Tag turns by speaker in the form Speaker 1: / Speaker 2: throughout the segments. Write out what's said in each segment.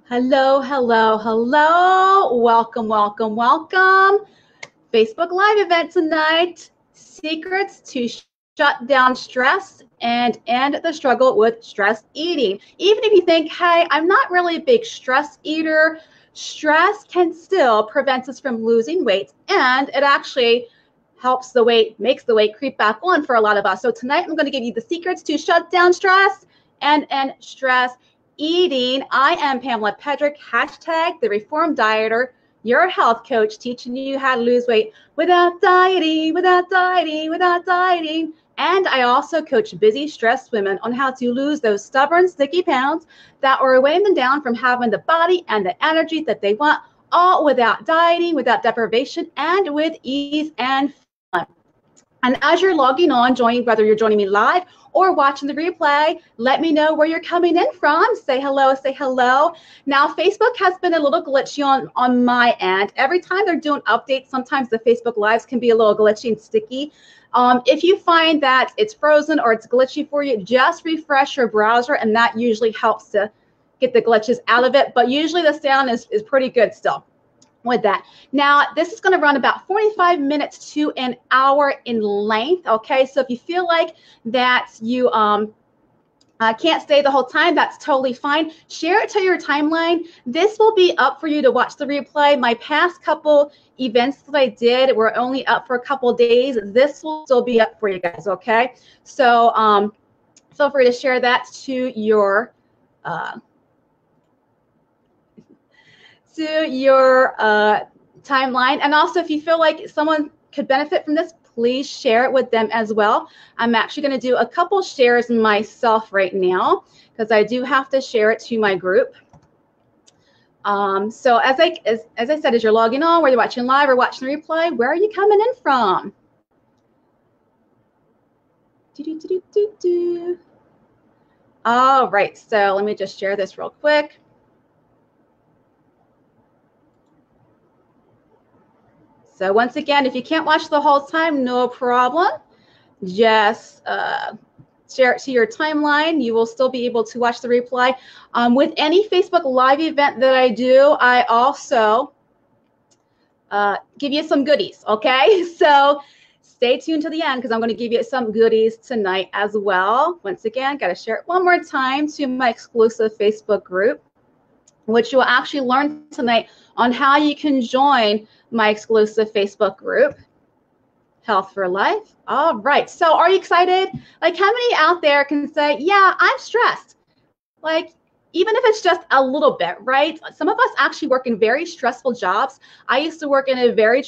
Speaker 1: Hello, hello, hello. Welcome, welcome, welcome. Facebook Live event tonight. Secrets to shut down stress and end the struggle with stress eating. Even if you think, hey, I'm not really a big stress eater, stress can still prevent us from losing weight, and it actually helps the weight, makes the weight creep back on for a lot of us. So tonight I'm going to give you the secrets to shut down stress and end stress eating. I am Pamela Pedrick, hashtag the Reformed Dieter, your health coach, teaching you how to lose weight without dieting, without dieting, without dieting. And I also coach busy, stressed women on how to lose those stubborn, sticky pounds that are weighing them down from having the body and the energy that they want, all without dieting, without deprivation, and with ease and fun. And as you're logging on, whether you're joining me live or watching the replay, let me know where you're coming in from. Say hello, say hello. Now, Facebook has been a little glitchy on my end. Every time they're doing updates, sometimes the Facebook Lives can be a little glitchy and sticky. If you find that it's frozen or it's glitchy for you, just refresh your browser, and that usually helps to get the glitches out of it. But usually the sound is pretty good still with that. Now, this is going to run about 45 minutes to an hour in length. Okay, so if you feel like that you can't stay the whole time, that's totally fine. Share it to your timeline. This will be up for you to watch the replay. My past couple events that I did were only up for a couple days. This will still be up for you guys. Okay, so feel free to share that to your timeline. And also, if you feel like someone could benefit from this, please share it with them as well. I'm actually going to do a couple shares myself right now because I do have to share it to my group. So as I said, as you're logging on, whether you're watching live or watching the replay, where are you coming in from? All right, so let me just share this real quick. So once again, if you can't watch the whole time, no problem. Just share it to your timeline. You will still be able to watch the replay. With any Facebook Live event that I do, I also give you some goodies, okay? So stay tuned to the end because I'm going to give you some goodies tonight as well. Once again, got to share it one more time to my exclusive Facebook group, which you'll actually learn tonight on how you can join my exclusive Facebook group, Health for Life. All right, so are you excited? Like, how many out there can say, yeah, I'm stressed? Like, even if it's just a little bit, right? Some of us actually work in very stressful jobs. I used to work in a very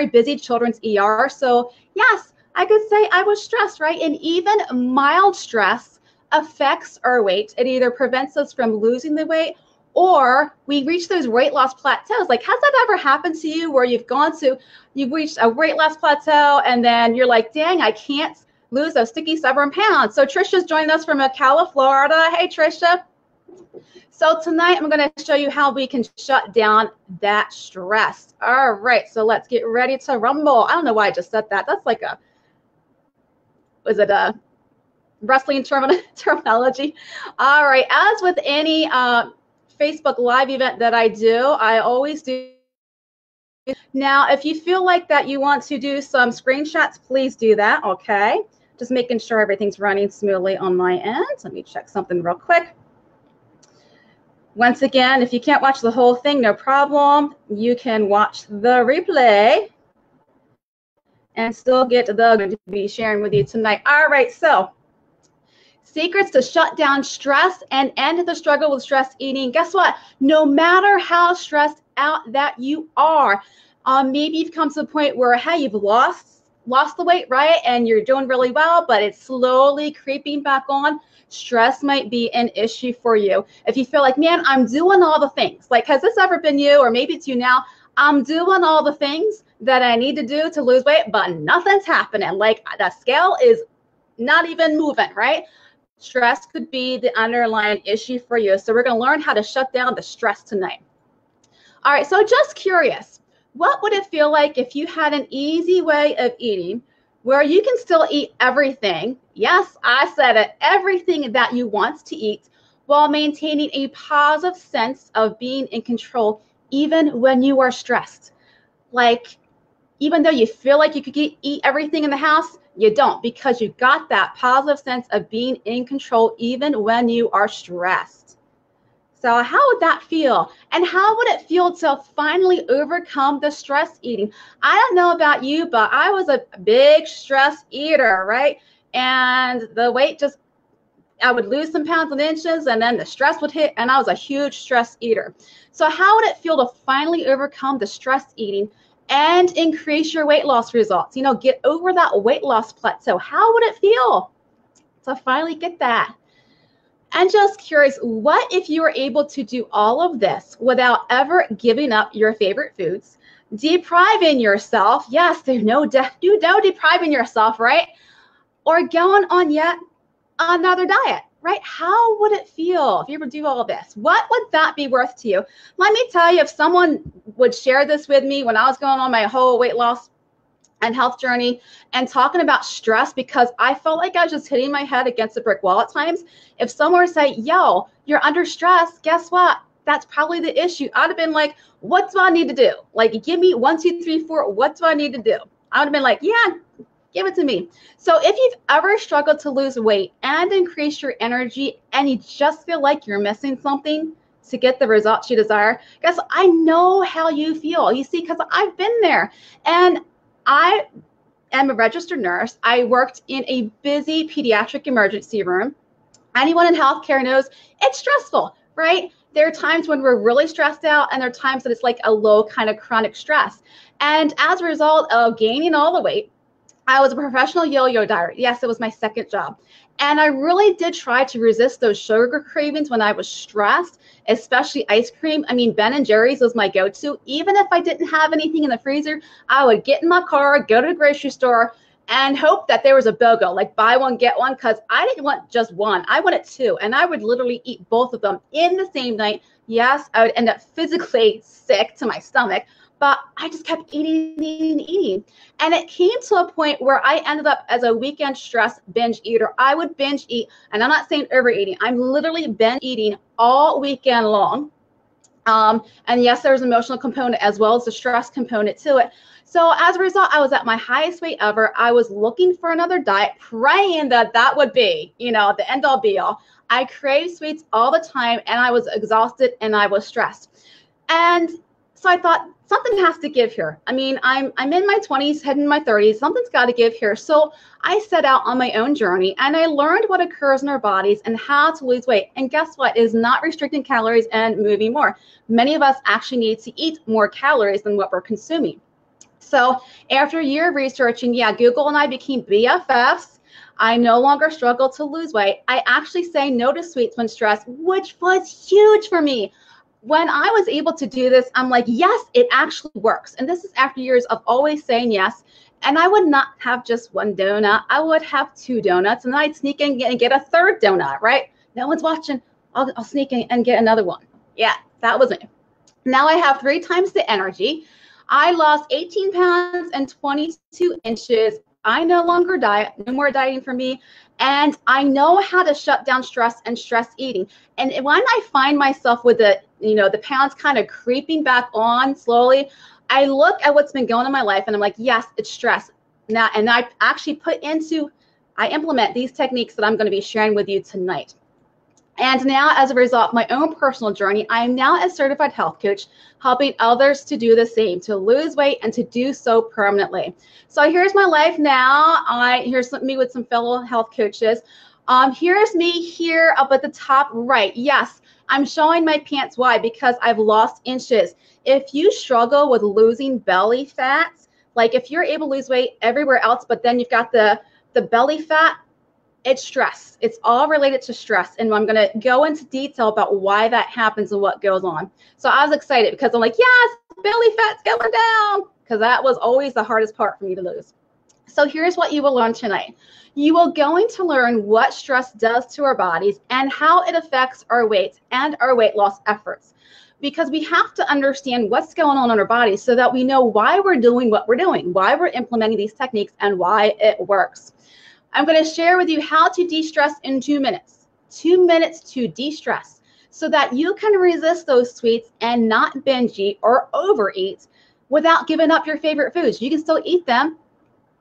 Speaker 1: busy children's ER. So yes, I could say I was stressed, right? And even mild stress affects our weight. It either prevents us from losing the weight or we reach those weight loss plateaus. Like, has that ever happened to you where you've reached a weight loss plateau and then you're like, dang, I can't lose those sticky, stubborn pounds. So Trisha's joining us from Ocala, Florida. Hey, Trisha. So tonight I'm going to show you how we can shut down that stress. All right, so let's get ready to rumble. I don't know why I just said that. That's like was it a wrestling terminology? All right, as with any Facebook Live event that I do, I always do. Now, if you feel like that you want to do some screenshots, please do that, okay? Just making sure everything's running smoothly on my end. Let me check something real quick. Once again, if you can't watch the whole thing, no problem. You can watch the replay and still get the to be sharing with you tonight. All right, so secrets to shut down stress and end the struggle with stress eating. Guess what? No matter how stressed out that you are, maybe you've come to the point where, hey, you've lost the weight, right? And you're doing really well, but it's slowly creeping back on. Stress might be an issue for you. If you feel like, man, I'm doing all the things. Like, has this ever been you? Or maybe it's you now. I'm doing all the things that I need to do to lose weight, but nothing's happening. Like, the scale is not even moving, right? Stress could be the underlying issue for you. So we're going to learn how to shut down the stress tonight. All right, so just curious, what would it feel like if you had an easy way of eating where you can still eat everything? Yes, I said it, everything that you want to eat while maintaining a positive sense of being in control even when you are stressed. Like, even though you feel like you could eat everything in the house, you don't, because you got that positive sense of being in control even when you are stressed. So how would that feel? And how would it feel to finally overcome the stress eating? I don't know about you, but I was a big stress eater, right? And the weight just, I would lose some pounds and inches, and then the stress would hit, and I was a huge stress eater. So how would it feel to finally overcome the stress eating and increase your weight loss results? You know, get over that weight loss plateau. How would it feel to finally get that? And just curious, what if you were able to do all of this without ever giving up your favorite foods, depriving yourself? Yes, there's no depriving yourself, right? Or going on yet another diet, right? How would it feel if you ever do all of this? What would that be worth to you? Let me tell you, if someone would share this with me when I was going on my whole weight loss and health journey and talking about stress, because I felt like I was just hitting my head against a brick wall at times. If someone were to say, yo, you're under stress, guess what? That's probably the issue. I'd have been like, what do I need to do? Like, give me 1, 2, 3, 4. What do I need to do? I would have been like, yeah, give it to me. So if you've ever struggled to lose weight and increase your energy and you just feel like you're missing something to get the results you desire, guess I know how you feel. You see, because I've been there. And I am a registered nurse. I worked in a busy pediatric emergency room. Anyone in healthcare knows it's stressful, right? There are times when we're really stressed out, and there are times that it's like a low kind of chronic stress. And as a result of gaining all the weight, I was a professional yo-yo dieter. Yes, it was my second job. And I really did try to resist those sugar cravings when I was stressed, especially ice cream. I mean, Ben & Jerry's was my go-to. Even if I didn't have anything in the freezer, I would get in my car, go to the grocery store, and hope that there was a BOGO, like buy one, get one, because I didn't want just one. I wanted two, and I would literally eat both of them in the same night. Yes, I would end up physically sick to my stomach, but I just kept eating. And it came to a point where I ended up as a weekend stress binge eater. I would binge eat, and I'm not saying overeating. I'm literally binge eating all weekend long. And yes, there's an emotional component as well as the stress component to it. So as a result, I was at my highest weight ever. I was looking for another diet, praying that that would be, you know, the end all be all. I craved sweets all the time, and I was exhausted and I was stressed. And so I thought, something has to give here. I mean, I'm in my 20s, heading in my 30s. Something's got to give here. So I set out on my own journey, and I learned what occurs in our bodies and how to lose weight. And guess what? It is not restricting calories and moving more. Many of us actually need to eat more calories than what we're consuming. So after a year of researching, yeah, Google and I became BFFs. I no longer struggle to lose weight. I actually say no to sweets when stressed, which was huge for me. When I was able to do this, I'm like, yes, it actually works. And this is after years of always saying yes. And I would not have just one donut. I would have 2 donuts, and then I'd sneak in and get a third donut, right? No one's watching. I'll sneak in and get another one. Yeah, that was it. Now I have 3 times the energy. I lost 18 pounds and 22 inches. I no longer diet, no more dieting for me. And I know how to shut down stress and stress eating. And when I find myself with the pounds kind of creeping back on slowly, I look at what's been going on in my life and I'm like, yes, it's stress. Now, and I actually I implement these techniques that I'm going to be sharing with you tonight. And now, as a result of my own personal journey, I am now a certified health coach, helping others to do the same, to lose weight and to do so permanently. So here's my life now. Here's me with some fellow health coaches. Here's me here up at the top right. Yes, I'm showing my pants. Why? Because I've lost inches. If you struggle with losing belly fats, like if you're able to lose weight everywhere else, but then you've got the belly fat, it's stress. It's all related to stress. And I'm going to go into detail about why that happens and what goes on. So I was excited because I'm like, yes, belly fat's going down, because that was always the hardest part for me to lose. So here's what you will learn tonight. You are going to learn what stress does to our bodies and how it affects our weight and our weight loss efforts. Because we have to understand what's going on in our bodies so that we know why we're doing what we're doing, why we're implementing these techniques, and why it works. I'm going to share with you how to de-stress in 2 minutes. 2 minutes to de-stress so that you can resist those sweets and not binge eat or overeat without giving up your favorite foods. You can still eat them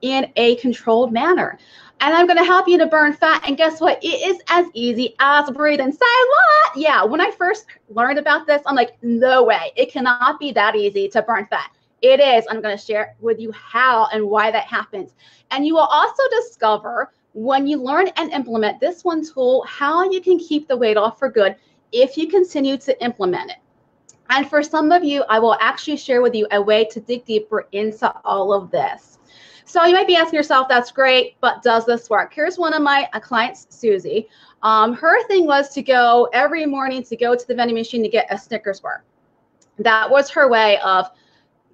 Speaker 1: in a controlled manner. And I'm going to help you to burn fat. And guess what? It is as easy as breathing. Say what? Yeah, when I first learned about this, I'm like, no way. It cannot be that easy to burn fat. It is. I'm going to share with you how and why that happens. And you will also discover when you learn and implement this one tool, how you can keep the weight off for good if you continue to implement it. And for some of you, I will actually share with you a way to dig deeper into all of this. So you might be asking yourself, that's great, but does this work? Here's one of my clients, Susie. Her thing was to go every morning to go to the vending machine to get a Snickers bar. That was her way of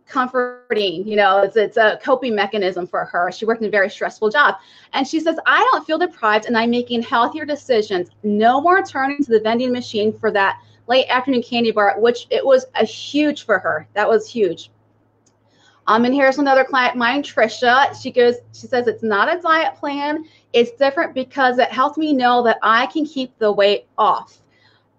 Speaker 1: comforting, you know, it's a coping mechanism for her. She worked in a very stressful job. And she says, I don't feel deprived and I'm making healthier decisions. No more turning to the vending machine for that late afternoon candy bar, which it was a huge for her. That was huge. And here's another client, mine, Trisha. She says, it's not a diet plan. It's different because it helps me know that I can keep the weight off.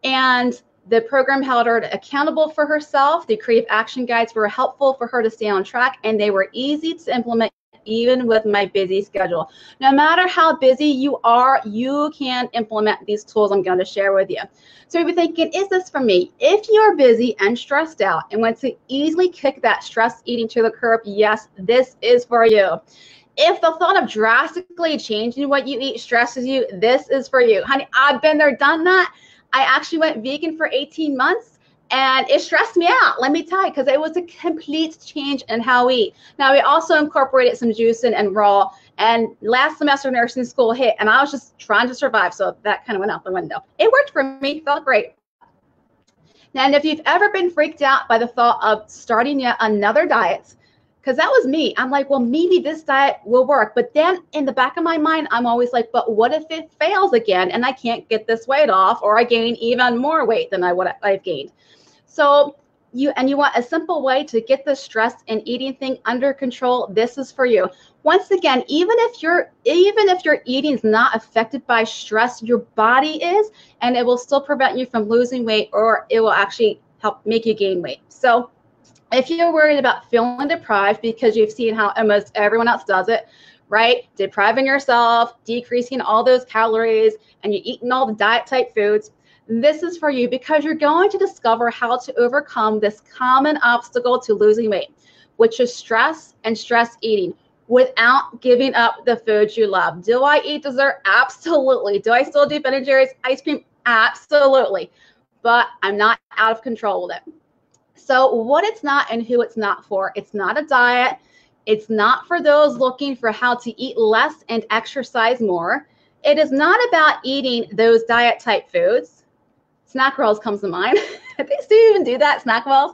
Speaker 1: And the program held her accountable for herself. The creative action guides were helpful for her to stay on track, and they were easy to implement even with my busy schedule. No matter how busy you are, you can implement these tools I'm going to share with you. So you'll be thinking, is this for me? If you're busy and stressed out and want to easily kick that stress eating to the curb, yes, this is for you. If the thought of drastically changing what you eat stresses you, this is for you. Honey, I've been there, done that. I actually went vegan for 18 months. And it stressed me out, let me tell you, because it was a complete change in how we eat. Now, we also incorporated some juicing and raw. And last semester nursing school hit, and I was just trying to survive. So that kind of went out the window. It worked for me, felt great. Now, and if you've ever been freaked out by the thought of starting yet another diet, because that was me. I'm like, well, maybe this diet will work. But then in the back of my mind, I'm always like, but what if it fails again and I can't get this weight off, or I gain even more weight than I've gained? So you want a simple way to get the stress and eating thing under control. This is for you. Once again, even if your eating is not affected by stress, your body is, and it will still prevent you from losing weight, or it will actually help make you gain weight. So if you're worried about feeling deprived because you've seen how almost everyone else does it, right? Depriving yourself, decreasing all those calories, and you're eating all the diet type foods, this is for you, because you're going to discover how to overcome this common obstacle to losing weight, which is stress and stress eating, without giving up the foods you love. Do I eat dessert? Absolutely. Do I still do Ben & Jerry's ice cream? Absolutely. But I'm not out of control with it. So what it's not and who it's not for. It's not a diet. It's not for those looking for how to eat less and exercise more. It is not about eating those diet type foods. Snack rolls comes to mind. They still even do that, snack rolls.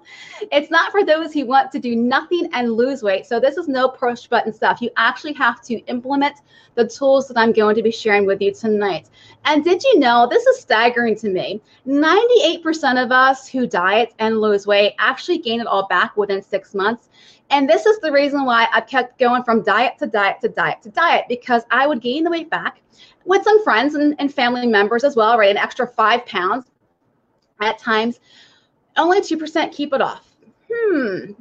Speaker 1: It's not for those who want to do nothing and lose weight. So this is no push button stuff. You actually have to implement the tools that I'm going to be sharing with you tonight. And did you know, this is staggering to me, 98% of us who diet and lose weight actually gain it all back within 6 months. And this is the reason why I've kept going from diet to diet to diet to diet, because I would gain the weight back with some friends and family members as well, right? An extra 5 pounds. At times, only 2% keep it off. It's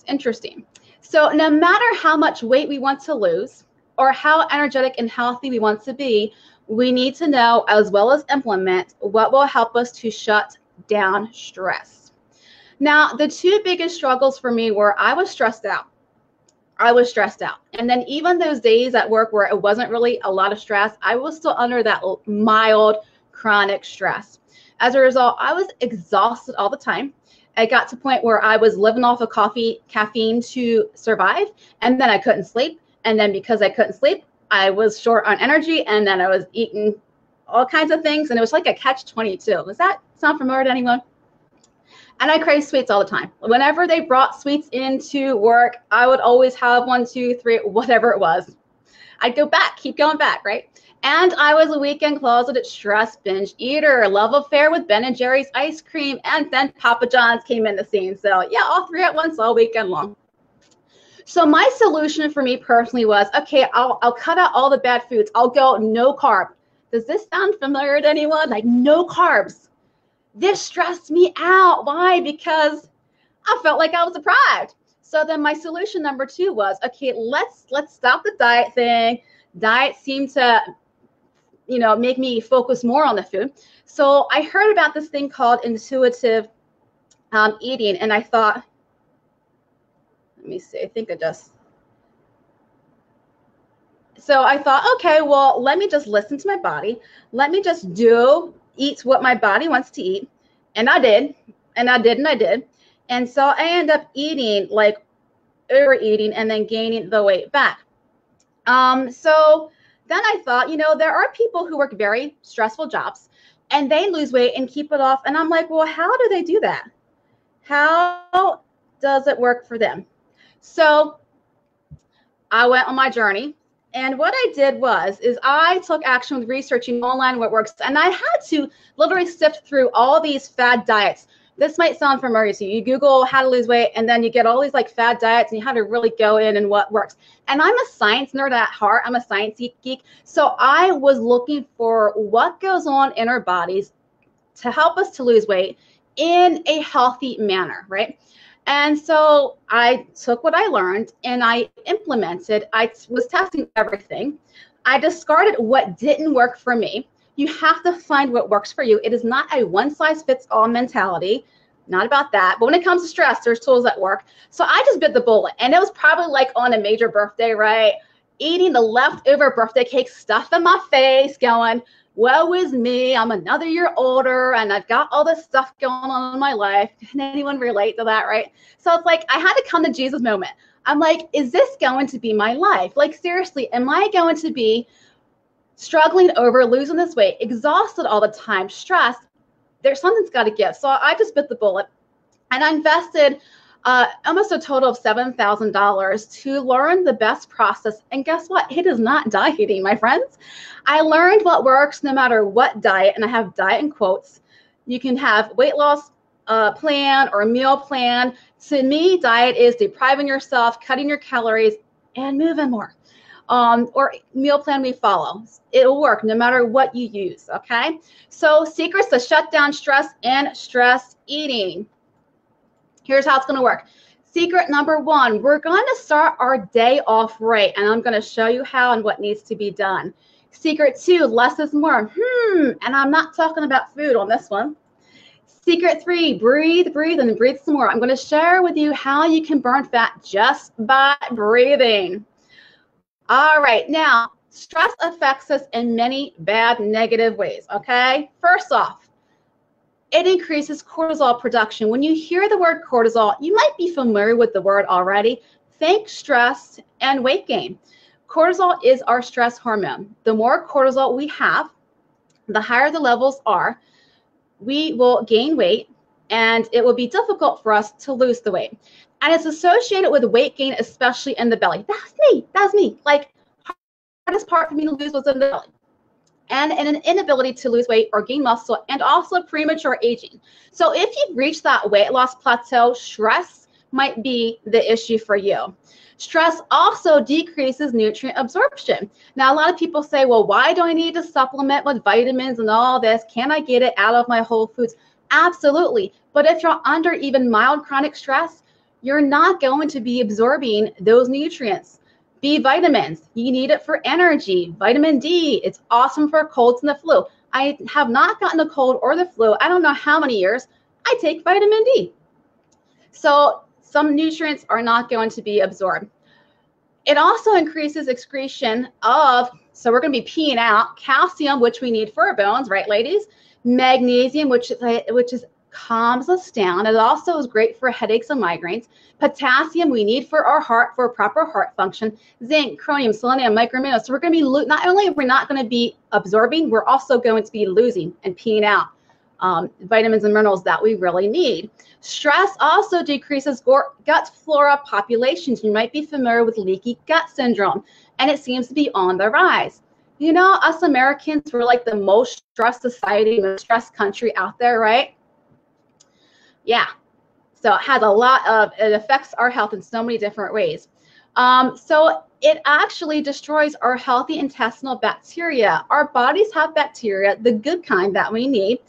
Speaker 1: interesting. So no matter how much weight we want to lose or how energetic and healthy we want to be, we need to know, as well as implement, what will help us to shut down stress. Now, the two biggest struggles for me were I was stressed out. And then even those days at work where it wasn't really a lot of stress, I was still under that mild chronic stress. As a result, I was exhausted all the time. I got to a point where I was living off of caffeine to survive, and then I couldn't sleep. And then because I couldn't sleep, I was short on energy, and then I was eating all kinds of things, and it was like a catch-22. Does that sound familiar to anyone? And I craved sweets all the time. Whenever they brought sweets into work, I would always have 1, 2, 3, whatever it was. I'd go back, keep going back, right? And I was a weekend closeted stress binge eater, love affair with Ben & Jerry's ice cream, and then Papa John's came in the scene. So yeah, all three at once all weekend long. So my solution for me personally was, okay, I'll cut out all the bad foods. I'll go no carb. Does this sound familiar to anyone? Like no carbs. This stressed me out. Why? Because I felt like I was deprived. So then my solution number 2 was, okay, let's stop the diet thing. Diet seemed to, make me focus more on the food. So I heard about this thing called intuitive eating, and I thought, let me see, I think I just. So I thought, okay, well, let me just listen to my body. Let me just eat what my body wants to eat. And I did, and I did, and I did. And so I end up eating, like overeating, and then gaining the weight back. So then I thought, there are people who work very stressful jobs and they lose weight and keep it off. And I'm like, well, how do they do that? How does it work for them? So I went on my journey. And what I did is I took action with researching online what works. And I had to literally sift through all these fad diets. This might sound familiar to you. You Google how to lose weight, and then you get all these like fad diets, and you have to really go in and what works. And I'm a science nerd at heart. I'm a science geek. So I was looking for what goes on in our bodies to help us to lose weight in a healthy manner, right? And so I took what I learned and I implemented. I was testing everything. I discarded what didn't work for me. You have to find what works for you. It is not a one-size-fits-all mentality. Not about that. But when it comes to stress, there's tools that work. So I just bit the bullet. And it was probably like on a major birthday, right? Eating the leftover birthday cake, stuff in my face, going, woe is me, I'm another year older, and I've got all this stuff going on in my life. Can anyone relate to that, right? So it's like I had to come to Jesus moment. I'm like, is this going to be my life? Like, seriously, am I going to be struggling over losing this weight, exhausted all the time, stressed? There's something's got to give. So I just bit the bullet, and I invested almost a total of $7,000 to learn the best process. And guess what? It is not dieting, my friends. I learned what works no matter what diet, and I have diet in quotes. You can have weight loss plan or meal plan. To me, diet is depriving yourself, cutting your calories, and moving more. Or meal plan we follow. It'll work no matter what you use, okay? So secrets to shut down stress and stress eating. Here's how it's going to work. Secret number 1, we're going to start our day off right, and I'm going to show you how and what needs to be done. Secret 2, less is more. And I'm not talking about food on this one. Secret 3, breathe, and breathe some more. I'm going to share with you how you can burn fat just by breathing. All right, now, stress affects us in many bad, negative ways, okay? First off, it increases cortisol production. When you hear the word cortisol, you might be familiar with the word already. Think stress and weight gain. Cortisol is our stress hormone. The more cortisol we have, the higher the levels are, we will gain weight, and it will be difficult for us to lose the weight. And it's associated with weight gain, especially in the belly. That's me. Like, hardest part for me to lose was in the belly. And an inability to lose weight or gain muscle, and also premature aging. So if you've reached that weight loss plateau, stress might be the issue for you. Stress also decreases nutrient absorption. Now, a lot of people say, well, why do I need to supplement with vitamins and all this? Can I get it out of my whole foods? Absolutely. But if you're under even mild chronic stress, you're not going to be absorbing those nutrients. B vitamins, you need it for energy. Vitamin D, it's awesome for colds and the flu. I have not gotten a cold or the flu. I don't know how many years. I take vitamin D. So some nutrients are not going to be absorbed. It also increases excretion of, so we're going to be peeing out, calcium, which we need for our bones, right, ladies? Magnesium, which is calms us down. It also is great for headaches and migraines. Potassium, we need for our heart, for proper heart function. Zinc, chromium, selenium, microminerals. So we're going to be, not only are we not going to be absorbing, we're also going to be losing and peeing out vitamins and minerals that we really need. Stress also decreases gut flora populations. You might be familiar with leaky gut syndrome, and it seems to be on the rise. You know, us Americans, we're like the most stressed society, most stressed country out there, right? Yeah, so it has a lot of, it affects our health in so many different ways. So it actually destroys our healthy intestinal bacteria. Our bodies have bacteria, the good kind that we need.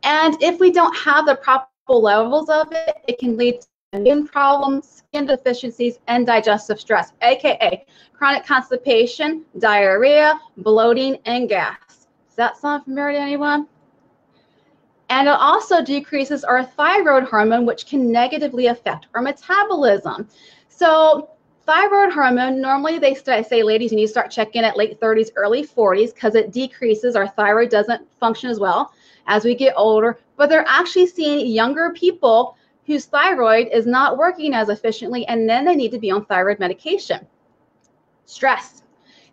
Speaker 1: And if we don't have the proper levels of it, it can lead to immune problems, skin deficiencies, and digestive stress, aka chronic constipation, diarrhea, bloating, and gas. Does that sound familiar to anyone? And it also decreases our thyroid hormone, which can negatively affect our metabolism. So thyroid hormone, normally they say, ladies, you need to start checking at late 30s, early 40s, because it decreases. Our thyroid doesn't function as well as we get older. But they're actually seeing younger people whose thyroid is not working as efficiently, and then they need to be on thyroid medication. Stress.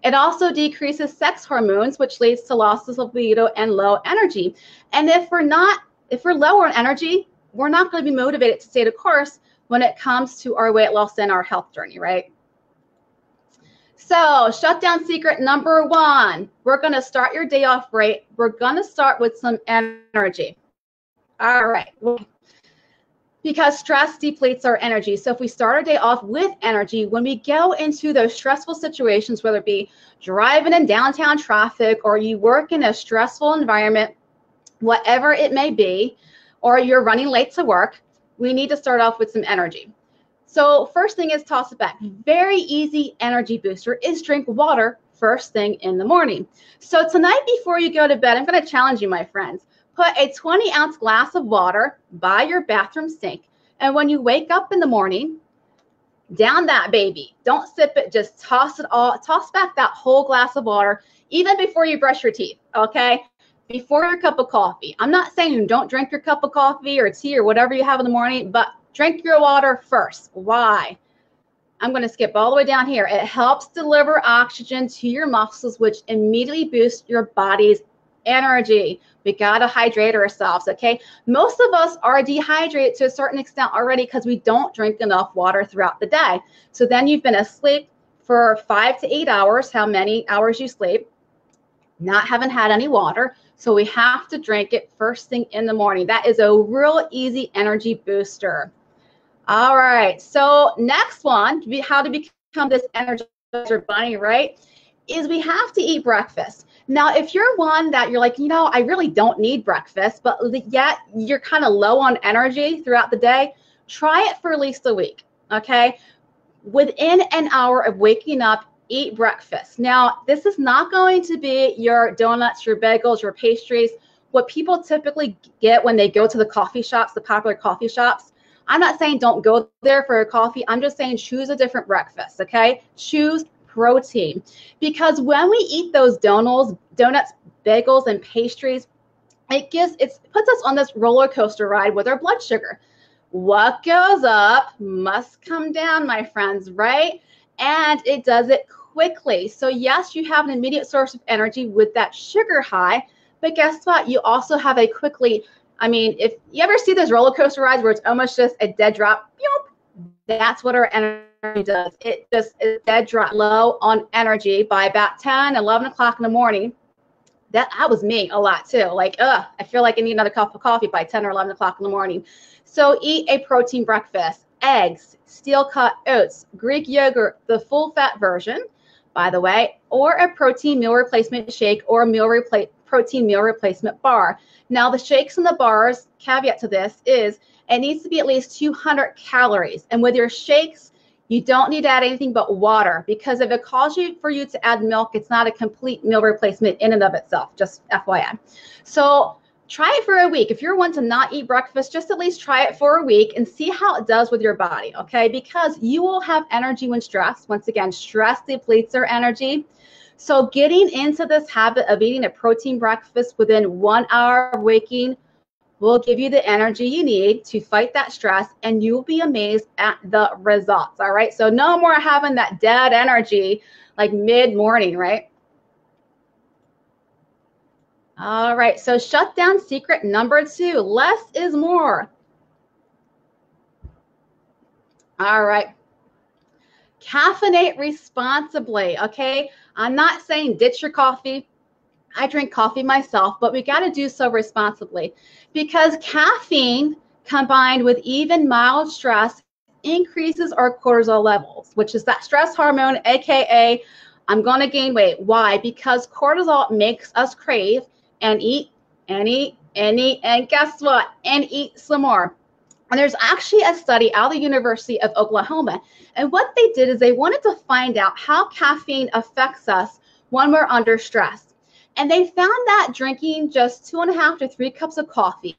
Speaker 1: It also decreases sex hormones, which leads to losses of libido and low energy. And if we're low on energy, we're not going to be motivated to stay the course when it comes to our weight loss and our health journey, right? So shutdown secret number 1, we're going to start your day off right. We're going to start with some energy. All right. Because stress depletes our energy. So if we start our day off with energy, when we go into those stressful situations, whether it be driving in downtown traffic or you work in a stressful environment, whatever it may be, or you're running late to work, we need to start off with some energy. So first thing is toss it back. Very easy energy booster is drink water first thing in the morning. So tonight before you go to bed, I'm going to challenge you, my friends. Put a 20-ounce glass of water by your bathroom sink. And when you wake up in the morning, down that baby. Don't sip it, just toss it all, toss back that whole glass of water, even before you brush your teeth, okay? Before your cup of coffee. I'm not saying don't drink your cup of coffee or tea or whatever you have in the morning, but drink your water first. Why? I'm going to skip all the way down here. It helps deliver oxygen to your muscles, which immediately boosts your body's energy. We got to hydrate ourselves, okay? Most of us are dehydrated to a certain extent already because we don't drink enough water throughout the day. So then you've been asleep for 5 to 8 hours, how many hours you sleep, haven't had any water. So we have to drink it first thing in the morning. That is a real easy energy booster. All right, so next one, how to become this energizer bunny, right, is we have to eat breakfast. Now, if you're one that you're like, I really don't need breakfast, but yet you're kind of low on energy throughout the day, try it for at least a week, okay? Within an hour of waking up, eat breakfast. Now, this is not going to be your donuts, your bagels, your pastries. What people typically get when they go to the coffee shops, the popular coffee shops, I'm not saying don't go there for a coffee. I'm just saying choose a different breakfast, okay? Choose protein. Because when we eat those donuts, bagels, and pastries, it puts us on this roller coaster ride with our blood sugar. What goes up must come down, my friends, right? And it does it quickly. So yes, you have an immediate source of energy with that sugar high, but guess what? You also have a quickly, if you ever see those roller coaster rides where it's almost just a dead drop, that's what our energy does. It just is dead drop, low on energy by about 10, 11 o'clock in the morning. That was me a lot too. Like, I feel like I need another cup of coffee by 10 or 11 o'clock in the morning. So eat a protein breakfast, eggs, steel cut oats, Greek yogurt, the full fat version, by the way, or a protein meal replacement shake or a protein meal replacement bar. Now the shakes and the bars, caveat to this is it needs to be at least 200 calories. And with your shakes, you don't need to add anything but water, because if it calls for you to add milk, it's not a complete meal replacement in and of itself, just FYI. So try it for a week. If you're one to not eat breakfast, just at least try it for a week and see how it does with your body, okay? Because you will have energy when stressed. Once again, stress depletes our energy. So getting into this habit of eating a protein breakfast within 1 hour of waking will give you the energy you need to fight that stress, and you'll be amazed at the results, all right? So no more having that dead energy like mid-morning, right? All right, so shutdown secret number 2, less is more. All right, caffeinate responsibly, okay? I'm not saying ditch your coffee. I drink coffee myself, but we got to do so responsibly, because caffeine combined with even mild stress increases our cortisol levels, which is that stress hormone, aka I'm going to gain weight. Why? Because cortisol makes us crave and eat and eat and eat, and guess what? And eat some more. And there's actually a study out of the University of Oklahoma. And what they did is they wanted to find out how caffeine affects us when we're under stress. And they found that drinking just 2.5 to 3 cups of coffee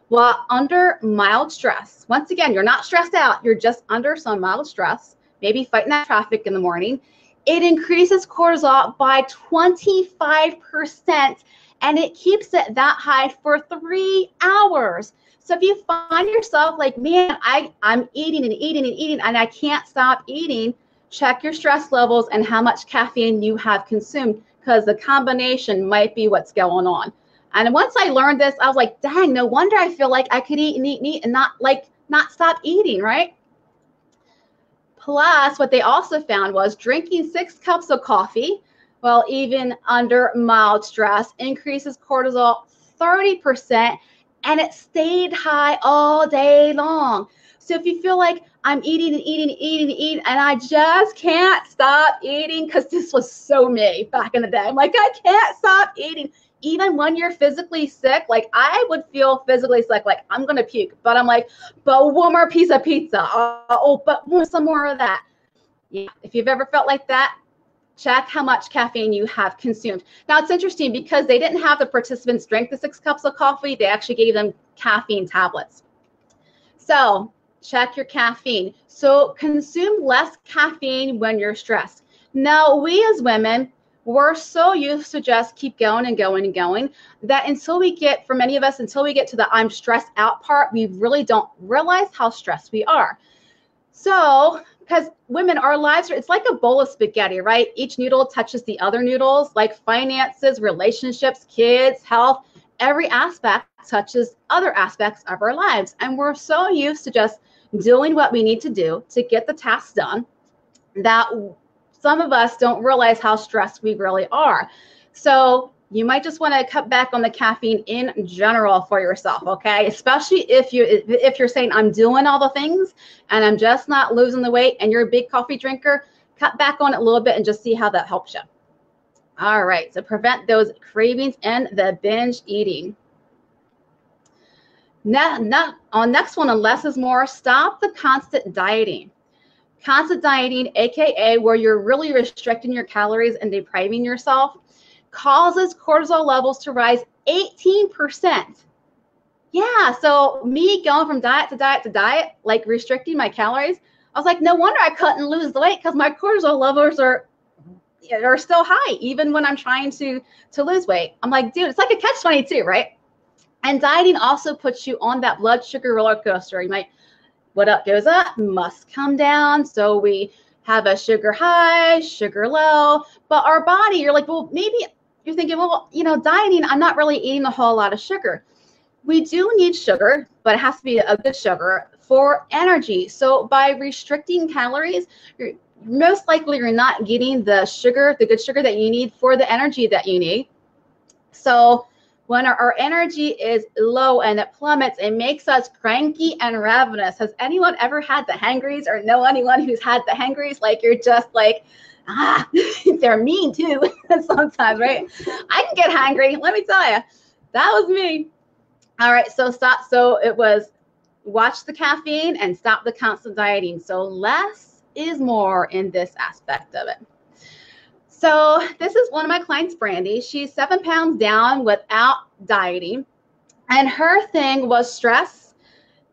Speaker 1: while under mild stress, once again, you're not stressed out, you're just under some mild stress, maybe fighting that traffic in the morning, it increases cortisol by 25%, and it keeps it that high for 3 hours. So if you find yourself like, man, I'm eating and eating and eating and I can't stop eating, check your stress levels and how much caffeine you have consumed, because the combination might be what's going on. And once I learned this, I was like, dang, no wonder I feel like I could eat and eat and eat and not stop eating, right? Plus, what they also found was drinking 6 cups of coffee, well, even under mild stress, increases cortisol 30%, and it stayed high all day long. So if you feel like I'm eating and eating and eating and eating, and I just can't stop eating, because this was so me back in the day. I'm like, I can't stop eating. Even when you're physically sick, like I would feel physically sick, like I'm going to puke, but I'm like, but one more piece of pizza. Oh, but some more of that. Yeah, if you've ever felt like that, check how much caffeine you have consumed. Now, it's interesting because they didn't have the participants drink the 6 cups of coffee. They actually gave them caffeine tablets. So check your caffeine. So consume less caffeine when you're stressed. Now, we as women, we're so used to just keep going and going and going that until we get, for many of us, until we get to the I'm stressed out part, we really don't realize how stressed we are. So, because women, our lives are, it's like a bowl of spaghetti, right? Each noodle touches the other noodles, like finances, relationships, kids, health, every aspect touches other aspects of our lives. And we're so used to just doing what we need to do to get the tasks done that some of us don't realize how stressed we really are. So you might just want to cut back on the caffeine in general for yourself, okay? Especially if you're saying I'm doing all the things and I'm just not losing the weight and you're a big coffee drinker, cut back on it a little bit and just see how that helps you. All right, so prevent those cravings and the binge eating. Next one, and less is more, stop the constant dieting. Constant dieting, aka where you're really restricting your calories and depriving yourself, causes cortisol levels to rise 18%. Yeah, so me going from diet to diet to diet, like restricting my calories, I was like, no wonder I couldn't lose the weight, because my cortisol levels are still high, even when I'm trying to lose weight. I'm like, dude, it's like a catch-22, right? And dieting also puts you on that blood sugar roller coaster. You might, what up goes up must come down. So we have a sugar high, sugar low, but our body, you're like, well, maybe you're thinking, well, you know, dieting, I'm not really eating a whole lot of sugar. We do need sugar, but it has to be a good sugar for energy. So by restricting calories, you're most likely you're not getting the sugar, the good sugar that you need for the energy that you need. So when our energy is low and it plummets, it makes us cranky and ravenous. Has anyone ever had the hangries or know anyone who's had the hangries? Like you're just like, they're mean too sometimes, right? I can get hangry, let me tell you. That was me. All right, so stop. So it was watch the caffeine and stop the constant dieting. So less is more in this aspect of it. So this is one of my clients, Brandy. She's 7 pounds down without dieting. And her thing was stress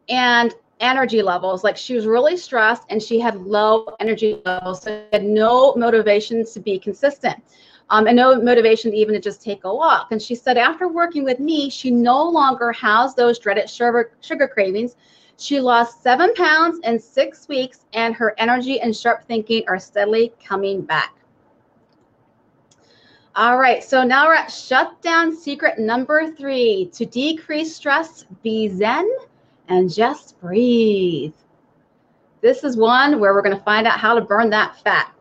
Speaker 1: and energy levels. Like she was really stressed and she had low energy levels. So she had no motivation to be consistent and no motivation even to just take a walk. And she said after working with me, she no longer has those dreaded sugar cravings. She lost 7 pounds in 6 weeks and her energy and sharp thinking are steadily coming back. All right, so now we're at shutdown secret number 3. To decrease stress, be zen and just breathe. This is one where we're going to find out how to burn that fat.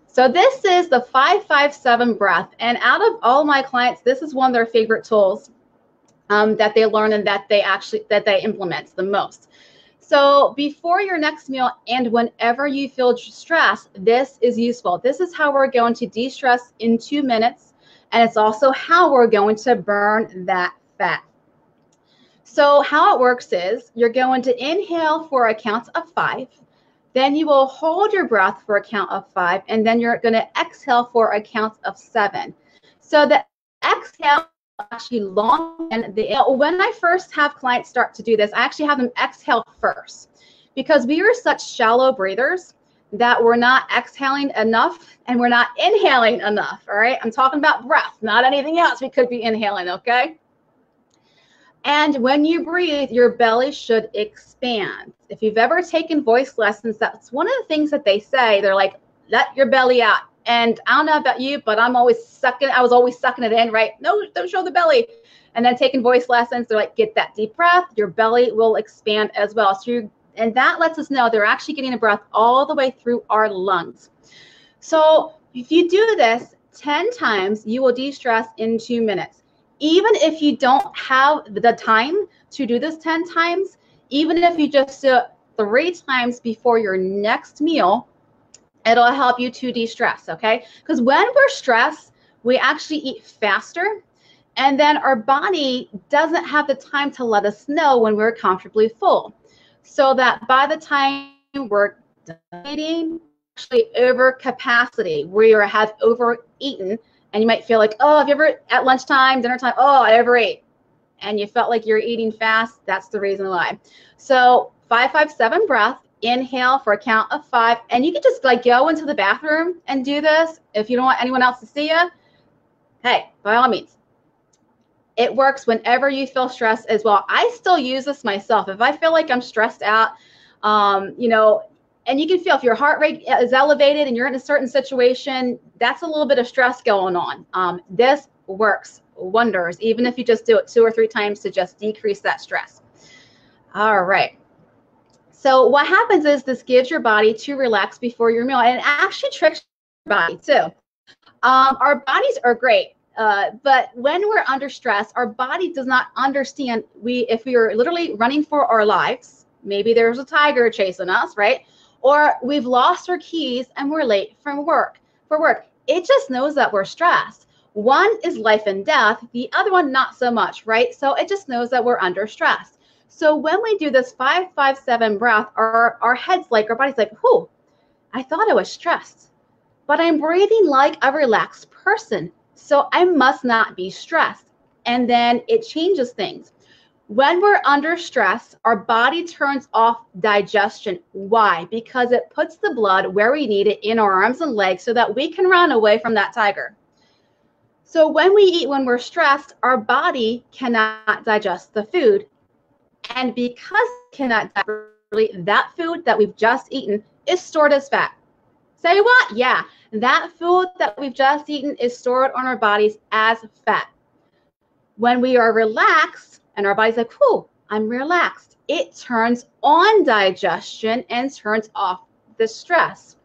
Speaker 1: So this is the 5-5-7 breath. And out of all my clients, this is one of their favorite tools that they learn and that they implement the most. So before your next meal and whenever you feel stressed, this is useful. This is how we're going to de-stress in 2 minutes. And it's also how we're going to burn that fat. So how it works is you're going to inhale for a count of 5. Then you will hold your breath for a count of 5. And then you're going to exhale for a count of 7. So the exhale actually long, and when I first have clients start to do this, I actually have them exhale first, because we are such shallow breathers that we're not exhaling enough and we're not inhaling enough. All right, I'm talking about breath, not anything else we could be inhaling. Okay, and when you breathe, your belly should expand. If you've ever taken voice lessons, that's one of the things that they say. They're like, let your belly out. And I don't know about you, but I was always sucking it in, right? No, don't show the belly. And then taking voice lessons, they're like, get that deep breath. Your belly will expand as well. And that lets us know they're actually getting a breath all the way through our lungs. So if you do this 10 times, you will de-stress in 2 minutes. Even if you don't have the time to do this 10 times, even if you just do it 3 times before your next meal, it'll help you to de-stress, okay? Because when we're stressed, we actually eat faster, and then our body doesn't have the time to let us know when we're comfortably full. So that by the time we're done eating, actually over capacity, where you have overeaten, and you might feel like, oh, have you ever at lunchtime, dinner time, oh, I overate, and you felt like you're eating fast, that's the reason why. So 5-5-7 breath. Inhale for a count of 5, and you can just like go into the bathroom and do this if you don't want anyone else to see you. Hey, by all means, it works whenever you feel stressed as well. I still use this myself if I feel like I'm stressed out. You know, and you can feel if your heart rate is elevated and you're in a certain situation, that's a little bit of stress going on. This works wonders, even if you just do it 2 or 3 times to just decrease that stress. All right. So what happens is this gives your body to relax before your meal, and it actually tricks your body too. Our bodies are great, but when we're under stress, our body does not understand. If we are literally running for our lives, maybe there's a tiger chasing us, right? Or we've lost our keys and we're late from work. It just knows that we're stressed. One is life and death, the other one not so much, right? So it just knows that we're under stress. So when we do this 5-5-7 breath, our head's like, our body's like, whew, I thought I was stressed, but I'm breathing like a relaxed person. So I must not be stressed. And then it changes things. When we're under stress, our body turns off digestion. Why? Because it puts the blood where we need it in our arms and legs so that we can run away from that tiger. So when we eat when we're stressed, our body cannot digest the food. And because it cannot digest that food that we've just eaten is stored as fat. Say what? Yeah, that food that we've just eaten is stored on our bodies as fat. When we are relaxed and our body's like, whew, I'm relaxed, it turns on digestion and turns off the stress.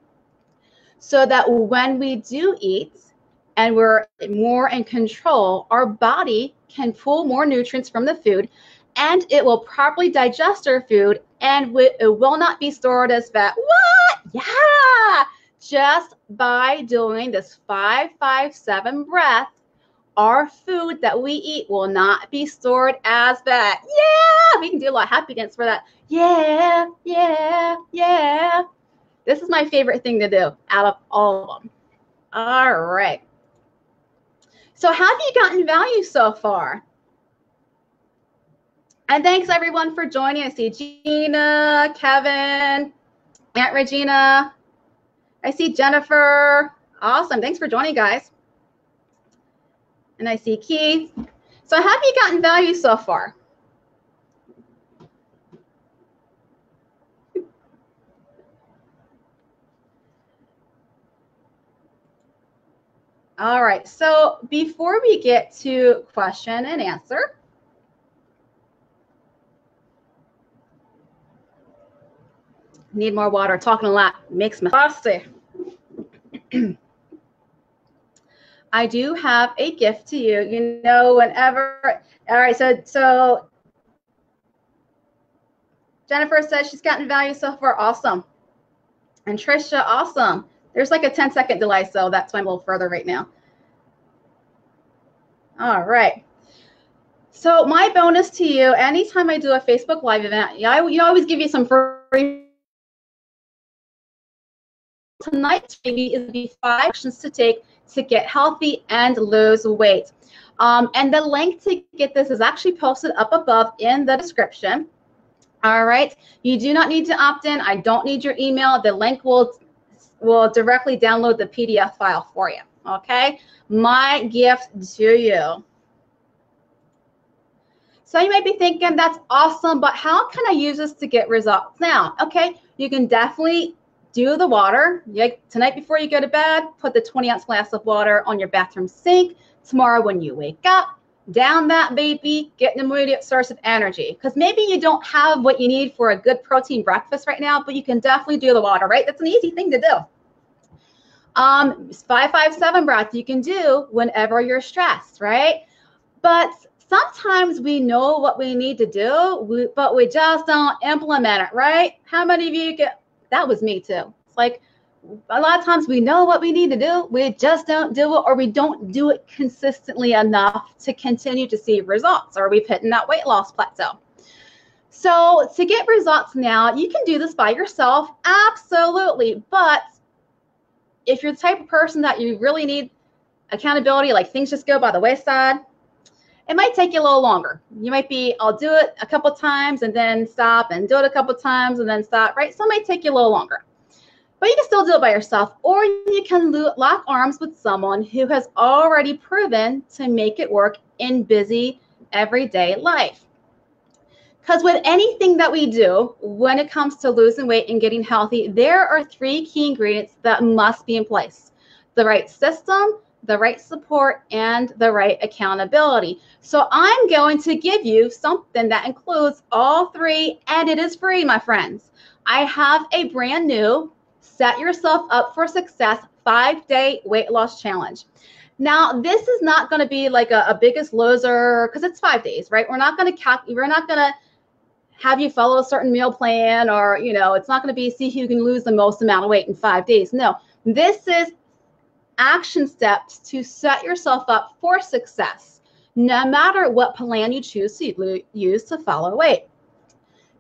Speaker 1: So that when we do eat and we're more in control, our body can pull more nutrients from the food, and it will properly digest our food, and it will not be stored as fat. What? Yeah! Just by doing this 5-5-7 breath, our food that we eat will not be stored as fat. Yeah! We can do a lot of happy dance for that. Yeah, yeah, yeah. This is my favorite thing to do out of all of them. All right. So have you gotten value so far? And thanks everyone for joining. I see Gina, Kevin, Aunt Regina. I see Jennifer. Awesome. Thanks for joining, guys. And I see Keith. So have you gotten value so far? All right. So before we get to question and answer, need more water. Talking a lot makes me thirsty. I do have a gift to you. You know, whenever. All right. So Jennifer says she's gotten value so far. Awesome. And Trisha, awesome. There's like a 10-second delay, so that's why I'm a little further right now. All right. So my bonus to you, anytime I do a Facebook Live event, I always give you some free. Tonight's freebie is the 5 actions to take to get healthy and lose weight. And the link to get this is actually posted up above in the description. All right. You do not need to opt in. I don't need your email. The link will directly download the PDF file for you. Okay. My gift to you. So you might be thinking, that's awesome, but how can I use this to get results? Now, okay, you can definitely do the water. Tonight before you go to bed, put the 20-ounce glass of water on your bathroom sink. Tomorrow when you wake up, down that baby, get an immediate source of energy. Because maybe you don't have what you need for a good protein breakfast right now, but you can definitely do the water, right? That's an easy thing to do. 5-5-7 breath you can do whenever you're stressed, right? But sometimes we know what we need to do, but we just don't implement it, right? How many of you get, that was me too. It's like a lot of times we know what we need to do, we just don't do it, or we don't do it consistently enough to continue to see results, or we've hit that weight loss plateau. So to get results now, you can do this by yourself, absolutely. But if you're the type of person that you really need accountability, like things just go by the wayside, it might take you a little longer. You might be, I'll do it a couple times and then stop, and do it a couple times and then stop, right? So it might take you a little longer. But you can still do it by yourself, or you can lock arms with someone who has already proven to make it work in busy, everyday life. Because with anything that we do, when it comes to losing weight and getting healthy, there are 3 key ingredients that must be in place: the right system, the right support, and the right accountability. So I'm going to give you something that includes all 3, and it is free, my friends. I have a brand new Set Yourself Up for Success 5-day weight loss challenge. Now, this is not going to be like a Biggest Loser, because it's 5 days, right? We're not going to have you follow a certain meal plan, or, it's not going to be see who can lose the most amount of weight in 5 days. No, this is action steps to set yourself up for success, no matter what plan you choose to use to follow weight.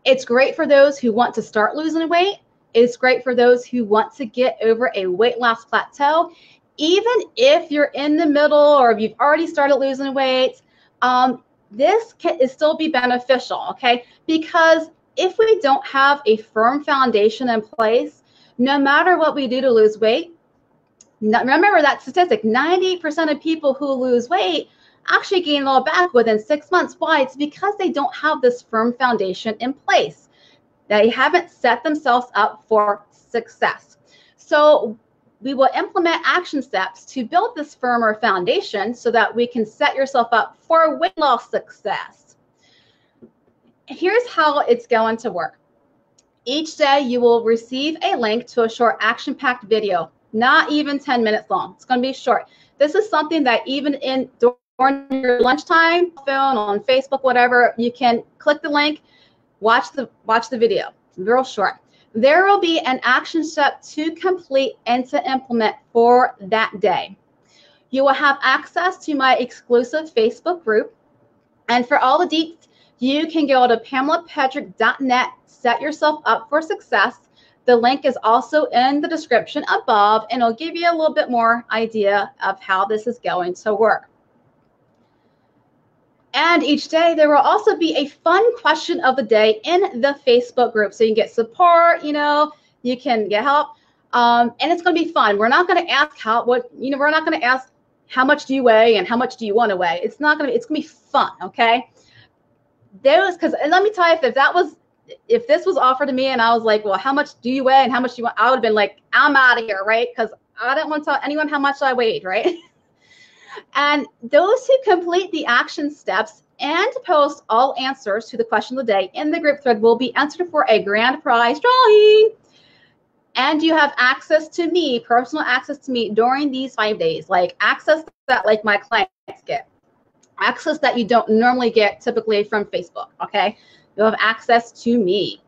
Speaker 1: It's great for those who want to start losing weight. It's great for those who want to get over a weight loss plateau. Even if you're in the middle, or if you've already started losing weight, this can still be beneficial, okay? Because if we don't have a firm foundation in place, no matter what we do to lose weight, remember that statistic, 98% of people who lose weight actually gain it all back within 6 months. Why? It's because they don't have this firm foundation in place. They haven't set themselves up for success. So we will implement action steps to build this firmer foundation so that we can set yourself up for weight loss success. Here's how it's going to work. Each day you will receive a link to a short action-packed video, not even 10 minutes long. It's going to be short. This is something that even during your lunchtime, phone, on Facebook, whatever, you can click the link, watch the video. It's real short. There will be an action step to complete and to implement for that day. You will have access to my exclusive Facebook group. And for all the deets, you can go to PamelaPedrick.net, set yourself up for success. The link is also in the description above, and it'll give you a little bit more idea of how this is going to work. And each day there will also be a fun question of the day in the Facebook group. So you can get support, you can get help. And it's going to be fun. We're not going to ask we're not going to ask how much do you weigh and how much do you want to weigh. It's going to be fun, okay? Because let me tell you, if this was offered to me and I was like, well, how much do you weigh and how much do you want? I would have been like, I'm out of here, right? Because I didn't want to tell anyone how much I weighed, right? And those who complete the action steps and post all answers to the question of the day in the group thread will be entered for a grand prize drawing. And you have access to me, personal access to me during these 5 days, like access that like my clients get, access that you don't normally get typically from Facebook, okay? You'll have access to me.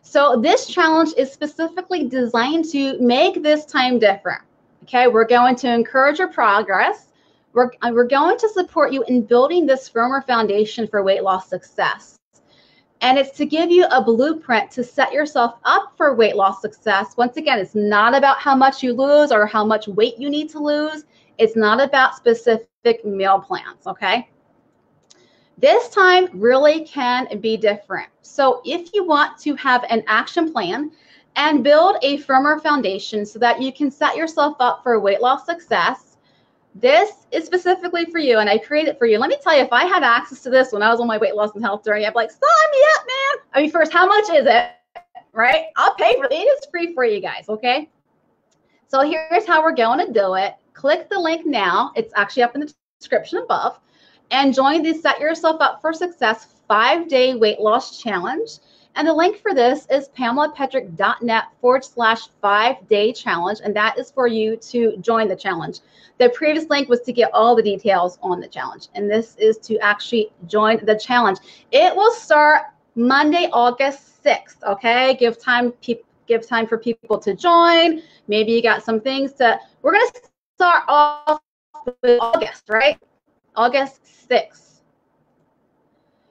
Speaker 1: So this challenge is specifically designed to make this time different. Okay, we're going to encourage your progress. We're going to support you in building this firmer foundation for weight loss success. And it's to give you a blueprint to set yourself up for weight loss success. Once again, it's not about how much you lose or how much weight you need to lose. It's not about specific meal plans, okay? This time really can be different. So if you want to have an action plan and build a firmer foundation so that you can set yourself up for weight loss success, this is specifically for you, and I created it for you. Let me tell you, if I had access to this when I was on my weight loss and health journey, I'd be like, sign me up, man. I mean, first, how much is it, right? I'll pay for it. It is free for you guys, okay? So here's how we're going to do it. Click the link now. It's actually up in the description above. And join the Set Yourself Up for Success 5-day weight loss challenge. And the link for this is pamelapatrick.net/5-day challenge. And that is for you to join the challenge. The previous link was to get all the details on the challenge. And this is to actually join the challenge. It will start Monday, August 6th. Okay, give time for people to join. Maybe you got some things to, we're going to start off with August, right? August 6th.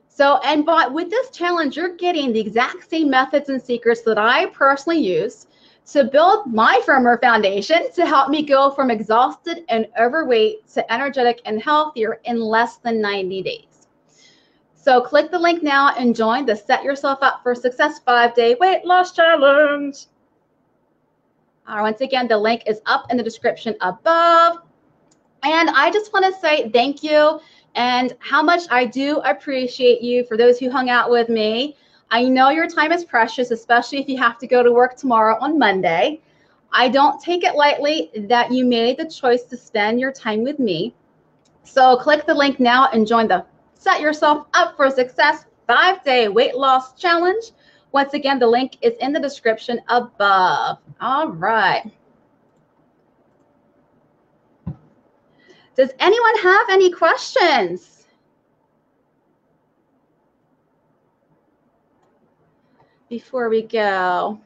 Speaker 1: So, but with this challenge, you're getting the exact same methods and secrets that I personally use to build my firmer foundation to help me go from exhausted and overweight to energetic and healthier in less than 90 days. So click the link now and join the Set Yourself Up for Success 5-day weight loss challenge. Once again, the link is up in the description above. And I just want to say thank you and how much I do appreciate you for those who hung out with me. I know your time is precious, especially if you have to go to work tomorrow on Monday. I don't take it lightly that you made the choice to spend your time with me. So click the link now and join the Set Yourself Up for Success 5-day weight loss challenge. Once again, the link is in the description above. All right. Does anyone have any questions? Before we go.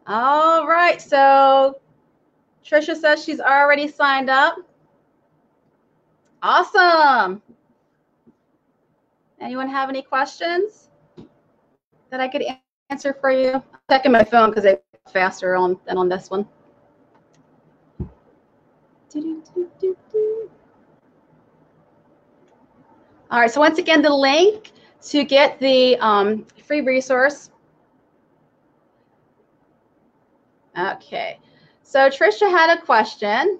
Speaker 1: All right, so Trisha says she's already signed up. Awesome. Anyone have any questions that I could answer for you? I'm checking my phone because it's faster than on this one. All right, so once again, the link to get the free resource. Okay, so Trisha had a question.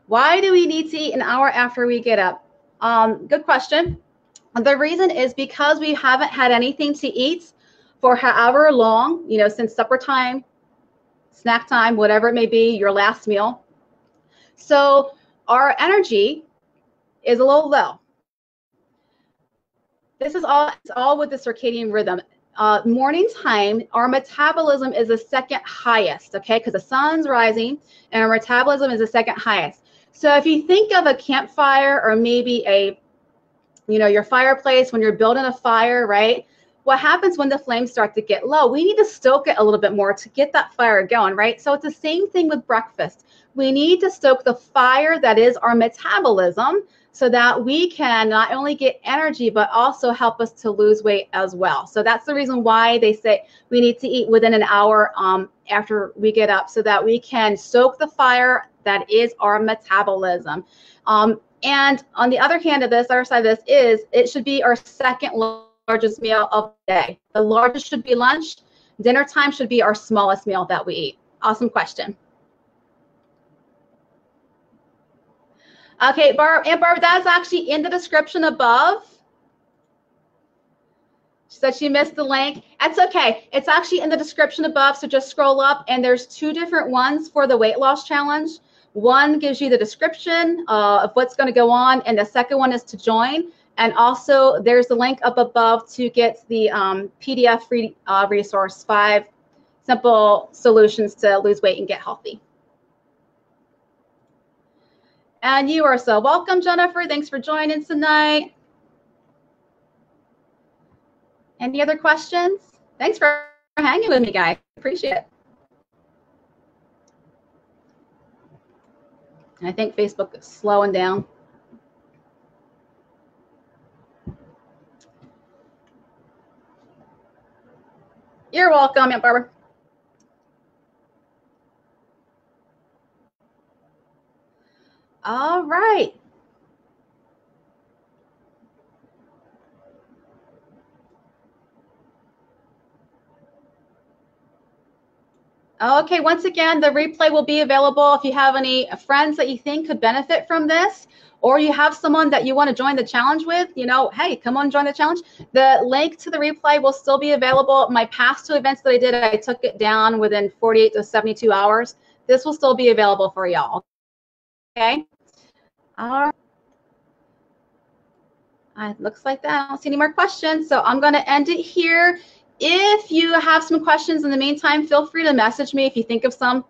Speaker 1: Why do we need to eat an hour after we get up? Good question. The reason is because we haven't had anything to eat for however long, you know, since supper time, snack time, whatever it may be, your last meal. So our energy is a little low. This is all with the circadian rhythm. Morning time, our metabolism is the second highest, okay, because the sun's rising and our metabolism is the second highest. So if you think of a campfire or maybe your fireplace when you're building a fire, right? What happens when the flames start to get low? We need to stoke it a little bit more to get that fire going, right? So it's the same thing with breakfast. We need to stoke the fire that is our metabolism so that we can not only get energy, but also help us to lose weight as well. So that's the reason why they say we need to eat within an hour after we get up so that we can stoke the fire that is our metabolism. And on the other hand of this, other side of this is it should be our second largest meal of the day. The largest should be lunch. Dinner time should be our smallest meal that we eat. Awesome question. Okay, Barb, that's actually in the description above. She said she missed the link. That's okay. It's actually in the description above, so just scroll up, and there's 2 different ones for the weight loss challenge. One gives you the description of what's going to go on, and the second one is to join. And also, there's the link up above to get the PDF free resource, simple solutions to lose weight and get healthy. And you are so welcome, Jennifer. Thanks for joining tonight. Any other questions? Thanks for hanging with me, guys. Appreciate it. I think Facebook is slowing down. You're welcome, Aunt Barbara. All right. Okay, once again, the replay will be available if you have any friends that you think could benefit from this, or you have someone that you want to join the challenge with, you know, hey, come on, join the challenge. The link to the replay will still be available. My past 2 events that I did, I took it down within 48 to 72 hours. This will still be available for y'all. Okay. All right. Looks like that. I don't see any more questions, so I'm going to end it here. If you have some questions in the meantime, feel free to message me if you think of some.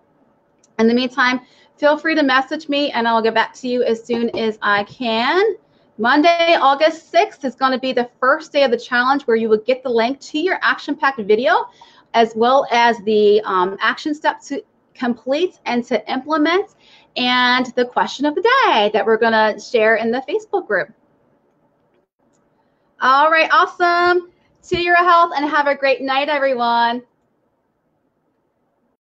Speaker 1: In the meantime, feel free to message me and I'll get back to you as soon as I can. Monday, August 6th is going to be the first day of the challenge where you will get the link to your action-packed video as well as the action steps to complete and to implement and the question of the day that we're going to share in the Facebook group. All right, awesome. To your health and have a great night, everyone.